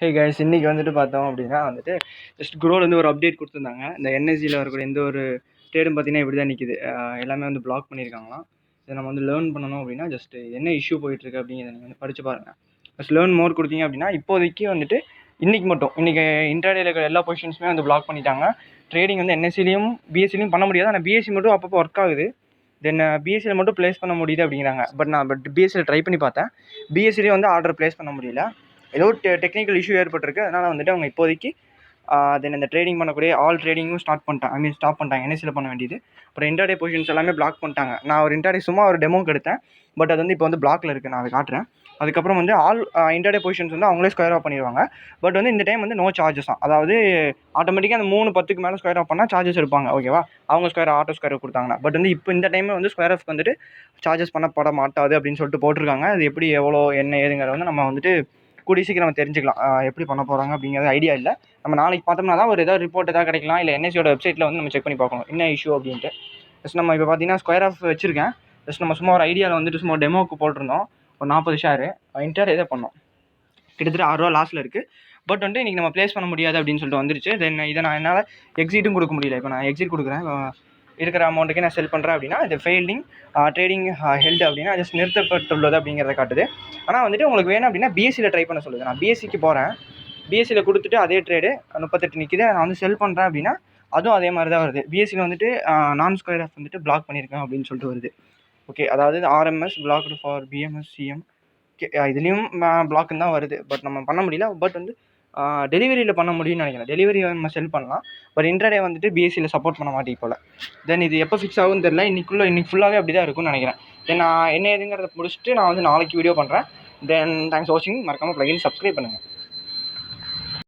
Hey guys, இன்னைக்கு வந்துட்டு பார்த்தோம் அப்படின்னா வந்துட்டு ஜஸ்ட் குரோவில் வந்து ஒரு அப்டேட் கொடுத்துருந்தாங்க. இந்த என்எஸ்சியில் வரக்கூடிய எந்த ஒரு ட்ரேடும் பார்த்தீங்கன்னா இப்படி தான் நிற்கிது. எல்லாமே வந்து பிளாக் பண்ணியிருக்காங்களாம். இதை நம்ம வந்து லேர்ன் பண்ணணும் அப்படின்னா ஜஸ்ட் என்ன இஷ்யூ போயிட்டுருக்கு அப்படிங்கிறத நீங்கள் வந்து படித்து பாருங்கள். ஜஸ்ட் லேர்ன் மோர் கொடுத்தீங்க அப்படின்னா இப்போதைக்கு வந்துட்டு இன்றைக்கி இன்டர்டேல இருக்கிற எல்லா பொசிஷன்ஸுமே வந்து பிளாக் பண்ணிட்டாங்க. ட்ரேடிங் வந்து என்எஸ்சிலையும் பிஎஸ்சிலையும் பண்ண முடியாது. ஆனால் பிஎஸ்சி மட்டும் அப்பப்போ ஒர்க் ஆகுது. தென் பிஎஸ்சியில் மட்டும் ப்ளேஸ் பண்ண முடியுது அப்படிங்கிறாங்க. பட் பிஎஸ்சியில் ட்ரை பண்ணி பார்த்தேன். பிஎஸ்சிலையும் வந்து ஆர்டர் ப்ளேஸ் பண்ண முடியல. ஏதோ டெக்னிக்கல் இஷ்யூ ஏற்பட்டிருக்கு. அதனால் வந்துட்டு அவங்க இப்போதைக்கு தென் இந்த ட்ரேடிங் பண்ணக்கூடிய ஆல் ட்ரேடிங்கும் ஸ்டாப் பண்ணிட்டாங்க. என்எஸ்சியில் பண்ண வேண்டியது. அப்புறம் இன்டர்டே பொசிஷன்ஸ் எல்லாமே பிளாக் பண்ணிட்டாங்க. நான் ஒரு இன்டர்டே சும்மா ஒரு டெமோக்கு எடுத்தேன். பட் அது வந்து இப்போ வந்து பிளாக்ல இருக்குது. நான் அதை காட்டுறேன். அதுக்கப்புறம் வந்து ஆல் இன்டர்டே பொசிஷன்ஸ் வந்து அவங்களே ஸ்கொயர் ஆஃப் பண்ணிடுவாங்க. பட் வந்து இந்த டைம் வந்து நோ சார்ஜஸ் தான். அதாவது ஆட்டோமேட்டிக்காக அந்த 3:10 மேலே ஸ்கொயர் ஆஃப் பண்ணால் சார்ஜஸ் எடுப்பாங்க. ஓகேவா? அவங்க ஆட்டோ ஸ்கொயர் கொடுத்தாங்கன்னா. பட் வந்து இப்போ இந்த டைமில் வந்து ஸ்கொயர் ஆஃப் வந்துட்டு சார்ஜஸ் பண்ணப்பட மாட்டாது அப்படின்னு சொல்லிட்டு போட்டிருக்காங்க. அது எப்படி எவ்வளோ என்ன ஏதுங்கிறத வந்து நம்ம வந்துட்டு கூடிய சீக்கிரம் நம்ம தெரிஞ்சுக்கலாம். எப்படி பண்ண போகிறாங்க அப்படிங்கிறது ஐடியா இல்லை. நம்ம நாளைக்கு பார்த்தோம்னா தான் ஒரு ஏதாவது ரிப்போர்ட் ஏதாவது கிடைக்கலாம். இல்லை என்எஸ்சியோட வெப்சைட்டில் வந்து நம்ம செக் பண்ணி பார்க்கணும் என்ன இஷ்யூ அப்படின்ட்டு. ஜஸ்ட் நம்ம இப்போ பார்த்தீங்கன்னா ஸ்கொயர் ஆஃப் வச்சிருக்கேன். ஜஸ்ட் நம்ம சும்மா ஒரு ஐடியாவில் வந்துட்டு சும்மா டெமோக்கு போட்டிருந்தோம். ஒரு 40 ஷேரு இன்டர் இதை பண்ணோம். கிட்டத்தட்ட 6 ரூபா லாஸில் இருக்குது. பட் வந்துட்டு இன்றைக்கி நம்ம ப்ளேஸ் பண்ண முடியாது அப்படின்னு சொல்லிட்டு வந்துருச்சு. தென் இதை நான் என்னால் எக்ஸிட்டும் கொடுக்க முடியல. இப்போ நான் எக்ஸிட் கொடுக்குறேன். இருக்கிற அமௌண்ட்டுக்கு நான் செல் பண்ணுறேன் அப்படின்னா இது ஃபெயில்டிங் ட்ரேடிங் ஹெல்டு அப்படின்னா ஜஸ்ட் நிறுத்தப்பட்டுள்ளது அப்படிங்கிறத காட்டுது. ஆனால் வந்துட்டு உங்களுக்கு வேணும் அப்படின்னா பிஎஸ்சியில் ட்ரை பண்ண சொல்லுது. நான் பிஎஸ்சிக்கு போகிறேன். பிஎஸ்சியில் கொடுத்துட்டு அதே ட்ரேடு 38 நிற்கிது. நான் வந்து செல் பண்ணுறேன் அப்படின்னா அதுவும் அதே மாதிரி தான் வருது. பிஎஸ்சியில் வந்துட்டு நான் ஸ்கொயர் ஆஃப் வந்துட்டு பிளாக் பண்ணியிருக்கேன் அப்படின்னு சொல்லிட்டு வருது. ஓகே, அதாவது RMS blocked for BMS CM. Okay, இதுலேயும் பிளாக்குன்னு தான் வருது. பட் நம்ம பண்ண முடியல. பட் வந்து டெலிவரியில் பண்ண முடியும்னு நினைக்கிறேன். டெலிவரி நம்ம செல் பண்ணலாம். பட் இன்டர்டே வந்துட்டு பிஎஸ்சியில் சப்போர்ட் பண்ண மாட்டேங்க போல். தென் இது எப்போ ஃபிக்ஸ் ஆகும்னு தெரியல. இன்னைக்கு ஃபுல்லாகவே அப்படி தான் இருக்கும்னு நினைக்கிறேன். தென் நான் என்ன ஏதுங்கிறத முடிச்சுட்டு நான் வந்து நாளைக்கு வீடியோ பண்ணுறேன். தென் தேங்க்ஸ் ஃபார் வாட்சிங். மறக்காமல் ப்ளகின் சப்ஸ்கிரைப் பண்ணுங்கள்.